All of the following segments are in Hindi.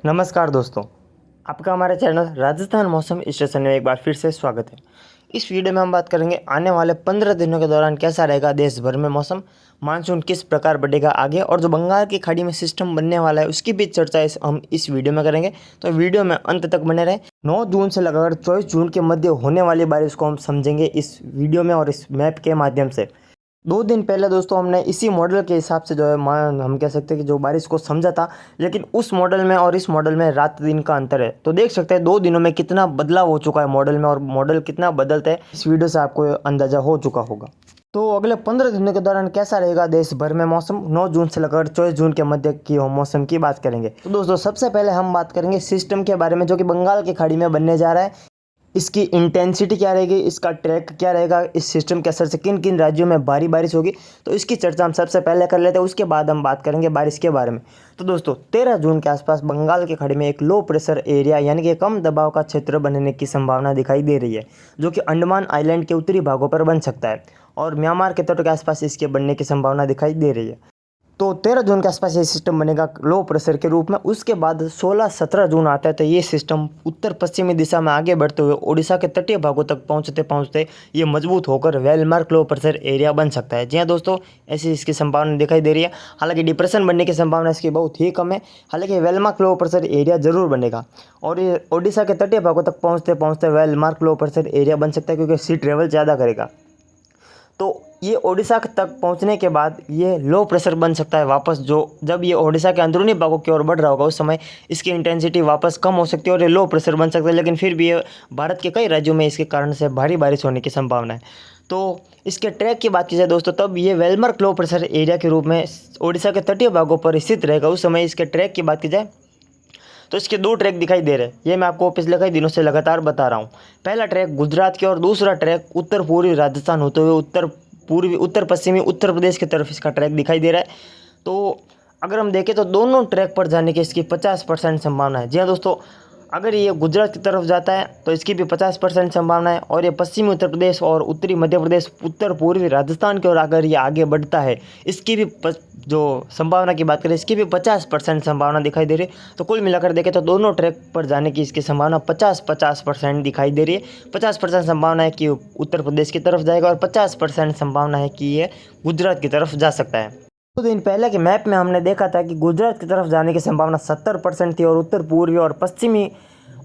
नमस्कार दोस्तों, आपका हमारे चैनल राजस्थान मौसम स्टेशन में एक बार फिर से स्वागत है। इस वीडियो में हम बात करेंगे आने वाले 15 दिनों के दौरान कैसा रहेगा देश भर में मौसम, मानसून किस प्रकार बढ़ेगा आगे और जो बंगाल की खाड़ी में सिस्टम बनने वाला है उसकी भी चर्चा हम इस वीडियो में करेंगे। तो वीडियो में अंत तक बने रहें। 9 जून से लगाकर 24 जून के मध्य होने वाली बारिश को हम समझेंगे इस वीडियो में और इस मैप के माध्यम से। 2 दिन पहले दोस्तों हमने इसी मॉडल के हिसाब से जो है हम कह सकते हैं कि जो बारिश को समझा था, लेकिन उस मॉडल में और इस मॉडल में रात दिन का अंतर है। तो देख सकते हैं 2 दिनों में कितना बदलाव हो चुका है मॉडल में और मॉडल कितना बदलता है, इस वीडियो से आपको अंदाज़ा हो चुका होगा। तो अगले 15 दिनों के दौरान कैसा रहेगा देश भर में मौसम, 9 जून से लेकर 24 जून के मध्य की मौसम की बात करेंगे। तो दोस्तों सबसे पहले हम बात करेंगे सिस्टम के बारे में जो कि बंगाल की खाड़ी में बनने जा रहा है। इसकी इंटेंसिटी क्या रहेगी, इसका ट्रैक क्या रहेगा, इस सिस्टम के असर से किन किन राज्यों में भारी बारिश होगी, तो इसकी चर्चा हम सबसे पहले कर लेते हैं। उसके बाद हम बात करेंगे बारिश के बारे में। तो दोस्तों 13 जून के आसपास बंगाल की खाड़ी में एक लो प्रेशर एरिया यानी कि कम दबाव का क्षेत्र बनने की संभावना दिखाई दे रही है, जो कि अंडमान आइलैंड के उत्तरी भागों पर बन सकता है और म्यांमार के तट के आसपास इसके बनने की संभावना दिखाई दे रही है। तो 13 जून के आसपास ये सिस्टम बनेगा लो प्रेशर के रूप में। उसके बाद 16-17 जून आता है तो ये सिस्टम उत्तर पश्चिमी दिशा में आगे बढ़ते हुए ओडिशा के तटीय भागों तक पहुंचते पहुंचते ये मजबूत होकर वेलमार्क लो प्रेशर एरिया बन सकता है। जी हाँ दोस्तों, ऐसी इसकी संभावना दिखाई दे रही है। हालांकि डिप्रेशन बनने की संभावना इसकी बहुत ही कम है, हालांकि वेलमार्क लो प्रेशर एरिया जरूर बनेगा और ये ओडिशा के तटीय भागों तक पहुँचते पहुँचते वेलमार्क लो प्रेशर एरिया बन सकता है, क्योंकि सी ट्रेवल ज़्यादा करेगा। तो ये ओडिशा तक पहुंचने के बाद ये लो प्रेशर बन सकता है वापस। जब ये ओडिशा के अंदरूनी भागों की ओर बढ़ रहा होगा उस समय इसकी इंटेंसिटी वापस कम हो सकती है और ये लो प्रेशर बन सकता है, लेकिन फिर भी ये भारत के कई राज्यों में इसके कारण से भारी बारिश होने की संभावना है। तो इसके ट्रैक की बात की जाए दोस्तों, तब ये वेलमार्क लो प्रेशर एरिया के रूप में ओडिशा के तटीय भागों पर स्थित रहेगा। उस समय इसके ट्रैक की बात की जाए तो इसके 2 ट्रैक दिखाई दे रहे हैं। ये मैं आपको पिछले कई दिनों से लगातार बता रहा हूँ। पहला ट्रैक गुजरात की और दूसरा ट्रैक उत्तर पूर्वी राजस्थान होते हुए उत्तर पश्चिमी उत्तर प्रदेश की तरफ इसका ट्रैक दिखाई दे रहा है। तो अगर हम देखें तो दोनों ट्रैक पर जाने की इसकी 50% संभावना है। जी हाँ दोस्तों, अगर ये गुजरात की तरफ जाता है तो इसकी भी 50% संभावना है और ये पश्चिमी उत्तर प्रदेश और उत्तरी मध्य प्रदेश उत्तर पूर्वी राजस्थान की ओर अगर ये आगे बढ़ता है इसकी भी जो संभावना की बात करें इसकी भी 50% संभावना दिखाई दे रही है। तो कुल मिलाकर देखें तो दोनों ट्रैक पर जाने की इसकी संभावना 50% दिखाई दे रही है। 50% संभावना है कि उत्तर प्रदेश की तरफ जाएगा और 50% संभावना है कि ये गुजरात की तरफ जा सकता है। 2 दिन पहले के मैप में हमने देखा था कि गुजरात की तरफ जाने की संभावना 70% थी और उत्तर पूर्वी और पश्चिमी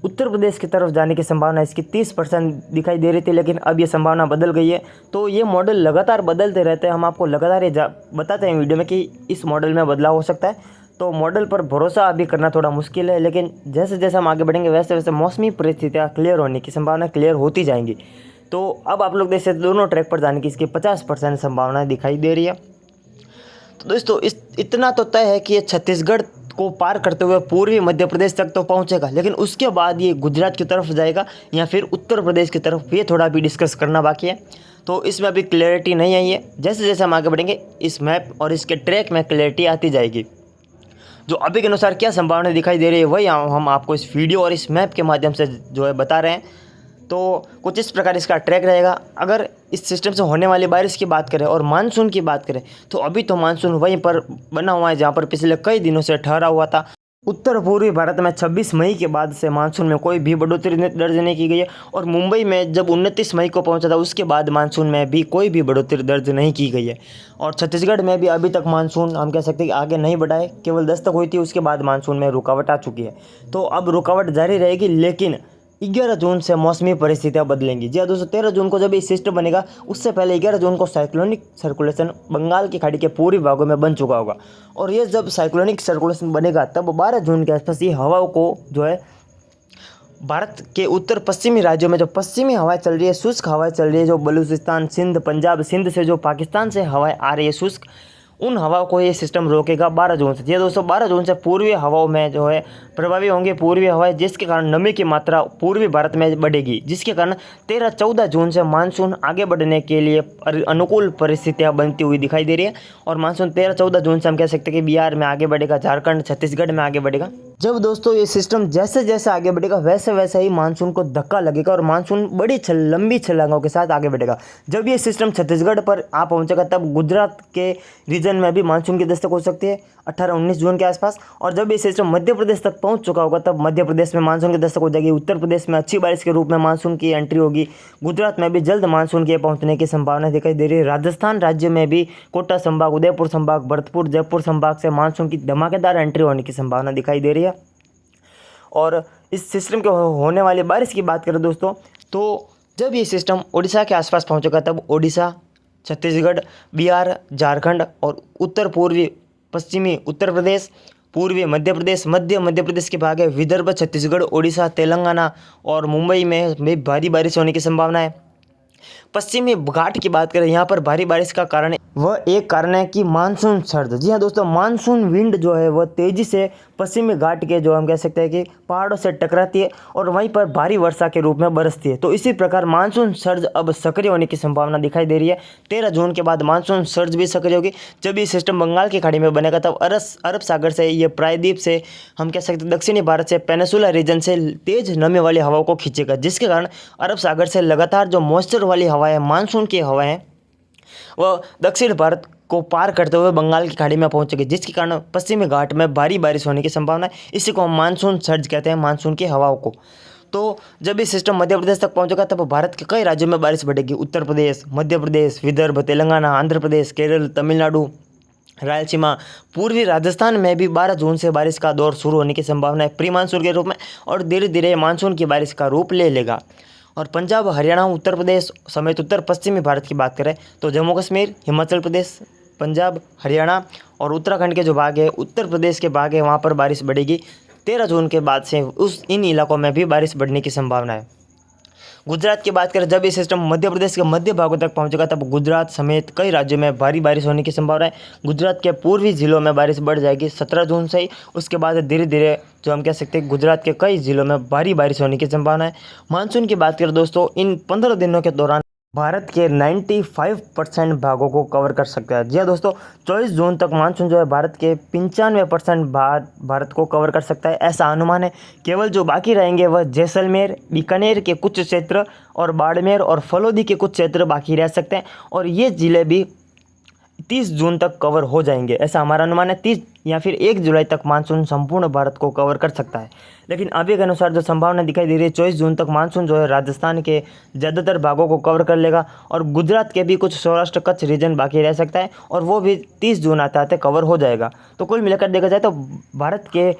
उत्तर प्रदेश की तरफ जाने की संभावना इसकी 30% दिखाई दे रही थी, लेकिन अब ये संभावना बदल गई है। तो ये मॉडल लगातार बदलते रहते हैं, हम आपको लगातार ये बताते हैं वीडियो में कि इस मॉडल में बदलाव हो सकता है। तो मॉडल पर भरोसा अभी करना थोड़ा मुश्किल है, लेकिन जैसे जैसे हम आगे बढ़ेंगे वैसे वैसे मौसमी परिस्थितियाँ क्लियर होने की संभावना क्लियर होती जाएंगी। तो अब आप लोग देख सकते दोनों ट्रैक पर जाने की इसकी 50% संभावना दिखाई दे रही है। तो दोस्तों इतना तो तय है कि ये छत्तीसगढ़ को पार करते हुए पूर्वी मध्य प्रदेश तक तो पहुंचेगा, लेकिन उसके बाद ये गुजरात की तरफ जाएगा या फिर उत्तर प्रदेश की तरफ, ये थोड़ा भी डिस्कस करना बाकी है। तो इसमें अभी क्लैरिटी नहीं आई है। जैसे जैसे हम आगे बढ़ेंगे इस मैप और इसके ट्रैक में क्लैरिटी आती जाएगी। जो अभी के अनुसार क्या संभावना दिखाई दे रही है वही हम आपको इस वीडियो और इस मैप के माध्यम से जो है बता रहे हैं। तो कुछ इस प्रकार इसका ट्रैक रहेगा। अगर इस सिस्टम से होने वाली बारिश की बात करें और मानसून की बात करें तो अभी तो मानसून वहीं पर बना हुआ है जहाँ पर पिछले कई दिनों से ठहरा हुआ था। उत्तर पूर्वी भारत में 26 मई के बाद से मानसून में कोई भी बढ़ोतरी दर्ज नहीं की गई है और मुंबई में जब 29 मई को पहुंचा था उसके बाद मानसून में भी कोई भी बढ़ोतरी दर्ज नहीं की गई है। और छत्तीसगढ़ में भी अभी तक मानसून हम कह सकते हैं कि आगे नहीं बढ़ा है, केवल दस्तक हुई थी, उसके बाद मानसून में रुकावट आ चुकी है। तो अब रुकावट जारी रहेगी, लेकिन 11 जून से मौसमी परिस्थितियां बदलेंगी। जी हाँ दोस्तों, 13 जून को जब ये सिस्टम बनेगा उससे पहले 11 जून को साइक्लोनिक सर्कुलेशन बंगाल की खाड़ी के पूर्वी भागों में बन चुका होगा और ये जब साइक्लोनिक सर्कुलेशन बनेगा तब 12 जून के आसपास ये हवाओं को जो है भारत के उत्तर पश्चिमी राज्यों में जो पश्चिमी हवाएं चल रही है, शुष्क हवाएं चल रही है, जो बलूचिस्तान, सिंध, पंजाब, सिंध से जो पाकिस्तान से हवाएं आ रही है शुष्क, उन हवाओं को ये सिस्टम रोकेगा 12 जून से। ये दोस्तों 12 जून से पूर्वी हवाओं में जो है प्रभावी होंगे पूर्वी हवाएं, जिसके कारण नमी की मात्रा पूर्वी भारत में बढ़ेगी, जिसके कारण 13-14 जून से मानसून आगे बढ़ने के लिए अनुकूल परिस्थितियां बनती हुई दिखाई दे रही है। और मानसून 13-14 जून से हम कह सकते हैं कि बिहार में आगे बढ़ेगा, झारखंड, छत्तीसगढ़ में आगे बढ़ेगा। जब दोस्तों ये सिस्टम जैसे जैसे आगे बढ़ेगा वैसे वैसे ही मानसून को धक्का लगेगा और मानसून बड़ी लंबी छलांगों के साथ आगे बढ़ेगा। जब ये सिस्टम छत्तीसगढ़ पर आ पहुंचेगा तब गुजरात के रीजन में भी मानसून की दस्तक हो सकती है 18-19 जून के आसपास। और जब ये सिस्टम मध्य प्रदेश तक पहुंच चुका होगा तब मध्य प्रदेश में मानसून की दस्तक हो जाएगी। उत्तर प्रदेश में अच्छी बारिश के रूप में मानसून की एंट्री होगी। गुजरात में भी जल्द मानसून के पहुंचने की संभावना दिखाई दे रही है। राजस्थान राज्य में भी कोटा संभाग, उदयपुर संभाग, भरतपुर, जयपुर संभाग से मानसून की धमाकेदार एंट्री होने की संभावना दिखाई दे रही है। और इस सिस्टम के होने वाली बारिश की बात करें दोस्तों, तो जब ये सिस्टम ओडिशा के आसपास पहुंचेगा तब ओडिशा, छत्तीसगढ़, बिहार, झारखंड और उत्तर पूर्वी पश्चिमी उत्तर प्रदेश, पूर्वी मध्य प्रदेश, मध्य प्रदेश के भाग है विदर्भ, छत्तीसगढ़, ओडिशा, तेलंगाना और मुंबई में भी भारी बारिश होने की संभावना है। पश्चिमी घाट की बात करें, यहाँ पर भारी बारिश का कारण वह एक कारण है कि मानसून सर्द। जी हाँ दोस्तों, मानसून विंड जो है वह तेज़ी से पश्चिमी घाट के जो हम कह सकते हैं कि पहाड़ों से टकराती है और वहीं पर भारी वर्षा के रूप में बरसती है। तो इसी प्रकार मानसून सर्ज अब सक्रिय होने की संभावना दिखाई दे रही है। 13 जून के बाद मानसून सर्ज भी सक्रिय होगी। जब ये सिस्टम बंगाल की खाड़ी में बनेगा तब अरब सागर से, ये प्रायद्वीप से, हम कह सकते हैं दक्षिणी भारत से, पेनिसुला रीजन से तेज नमी वाली हवाओं को खींचेगा, जिसके कारण अरब सागर से लगातार जो मॉइस्चर वाली हवाएं, मानसून की हवाएं, वह दक्षिण भारत को पार करते हुए बंगाल की खाड़ी में पहुंचेगी, जिसके कारण पश्चिमी घाट में भारी बारिश होने की संभावना है। इसी को हम मानसून सर्ज कहते हैं, मानसून की हवाओं को। तो जब ये सिस्टम मध्य प्रदेश तक पहुंचेगा तब भारत के कई राज्यों में बारिश बढ़ेगी। उत्तर प्रदेश, मध्य प्रदेश, विदर्भ, तेलंगाना, आंध्र प्रदेश, केरल, तमिलनाडु, रायलसीमा, पूर्वी राजस्थान में भी 12 जून से बारिश का दौर शुरू होने की संभावना है प्री मानसून के रूप में, और धीरे धीरे मानसून की बारिश का रूप ले लेगा। और पंजाब, हरियाणा, उत्तर प्रदेश समेत उत्तर पश्चिमी भारत की बात करें तो जम्मू कश्मीर, हिमाचल प्रदेश, पंजाब, हरियाणा और उत्तराखंड के जो भाग है, उत्तर प्रदेश के भाग है, वहाँ पर बारिश बढ़ेगी। 13 जून के बाद से इन इलाकों में भी बारिश बढ़ने की संभावना है। गुजरात की बात करें, जब ये सिस्टम मध्य प्रदेश के मध्य भागों तक पहुंचेगा तब गुजरात समेत कई राज्यों में भारी बारिश होने की संभावना है। गुजरात के पूर्वी जिलों में बारिश बढ़ जाएगी 17 जून से ही। उसके बाद धीरे धीरे जो हम कह सकते हैं गुजरात के कई जिलों में भारी बारिश होने की संभावना है। मानसून की बात करें दोस्तों, इन 15 दिनों के दौरान भारत के 95% भागों को कवर कर सकता है। जी हाँ दोस्तों, 24 जून तक मानसून जो है भारत के 95% भारत को कवर कर सकता है, ऐसा अनुमान है। केवल जो बाकी रहेंगे वह जैसलमेर, बीकानेर के कुछ क्षेत्र और बाड़मेर और फलोदी के कुछ क्षेत्र बाकी रह सकते हैं, और ये ज़िले भी 30 जून तक कवर हो जाएंगे, ऐसा हमारा अनुमान है। 30 या फिर 1 जुलाई तक मानसून संपूर्ण भारत को कवर कर सकता है। लेकिन अभी के अनुसार जो संभावना दिखाई दे रही है, 24 जून तक मानसून जो है राजस्थान के ज़्यादातर भागों को कवर कर लेगा, और गुजरात के भी कुछ सौराष्ट्र कच्छ रीजन बाकी रह सकता है, और वो भी 30 जून आते आते कवर हो जाएगा। तो कुल मिलाकर देखा जाए तो भारत के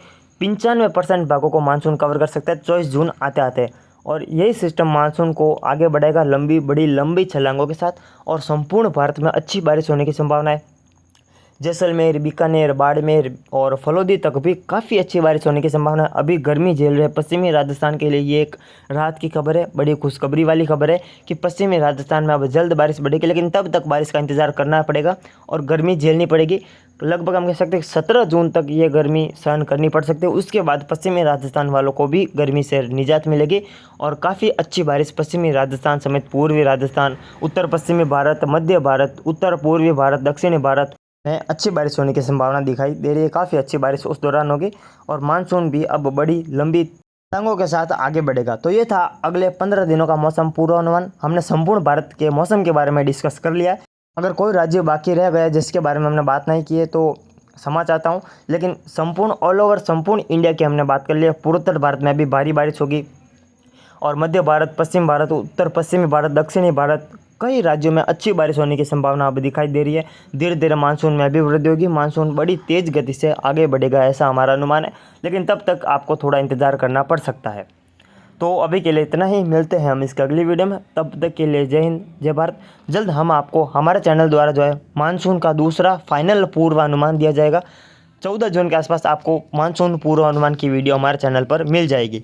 95% भागों को मानसून कवर कर सकता है 24 जून आते आते, और यही सिस्टम मानसून को आगे बढ़ाएगा बड़ी लंबी छलांगों के साथ, और संपूर्ण भारत में अच्छी बारिश होने की संभावना है। जैसलमेर, बीकानेर, बाड़मेर और फलोदी तक भी काफ़ी अच्छी बारिश होने की संभावना है। अभी गर्मी झेल रहे पश्चिमी राजस्थान के लिए ये एक राहत की खबर है, बड़ी खुशखबरी वाली खबर है कि पश्चिमी राजस्थान में अब जल्द बारिश बढ़ेगी, लेकिन तब तक बारिश का इंतज़ार करना पड़ेगा और गर्मी झेलनी पड़ेगी। लगभग हम कह सकते हैं 17 जून तक ये गर्मी सहन करनी पड़ सकती है। उसके बाद पश्चिमी राजस्थान वालों को भी गर्मी से निजात मिलेगी, और काफ़ी अच्छी बारिश पश्चिमी राजस्थान समेत पूर्वी राजस्थान, उत्तर पश्चिमी भारत, मध्य भारत, उत्तर पूर्वी भारत, दक्षिणी भारत में अच्छी बारिश होने की संभावना दिखाई दे रही है। काफ़ी अच्छी बारिश उस दौरान होगी, और मानसून भी अब बड़ी लंबी तरंगों के साथ आगे बढ़ेगा। तो ये था अगले 15 दिनों का मौसम पूर्वानुमान। हमने संपूर्ण भारत के मौसम के बारे में डिस्कस कर लिया है। अगर कोई राज्य बाकी रह गया जिसके बारे में हमने बात नहीं की है तो क्षमा चाहता हूँ, लेकिन संपूर्ण ऑल ओवर संपूर्ण इंडिया की हमने बात कर ली है। पूर्वोत्तर भारत में भी भारी बारिश होगी, और मध्य भारत, पश्चिम भारत, उत्तर पश्चिमी भारत, दक्षिणी भारत, कई राज्यों में अच्छी बारिश होने की संभावना अब दिखाई दे रही है। धीरे धीरे मानसून में भी वृद्धि होगी, मानसून बड़ी तेज़ गति से आगे बढ़ेगा, ऐसा हमारा अनुमान है। लेकिन तब तक आपको थोड़ा इंतज़ार करना पड़ सकता है। तो अभी के लिए इतना ही, मिलते हैं हम इसके अगली वीडियो में। तब तक के लिए जय हिंद, जय भारत। जल्द हम आपको हमारे चैनल द्वारा जो है मानसून का दूसरा फाइनल पूर्वानुमान दिया जाएगा। 14 जून के आसपास आपको मानसून पूर्वानुमान की वीडियो हमारे चैनल पर मिल जाएगी।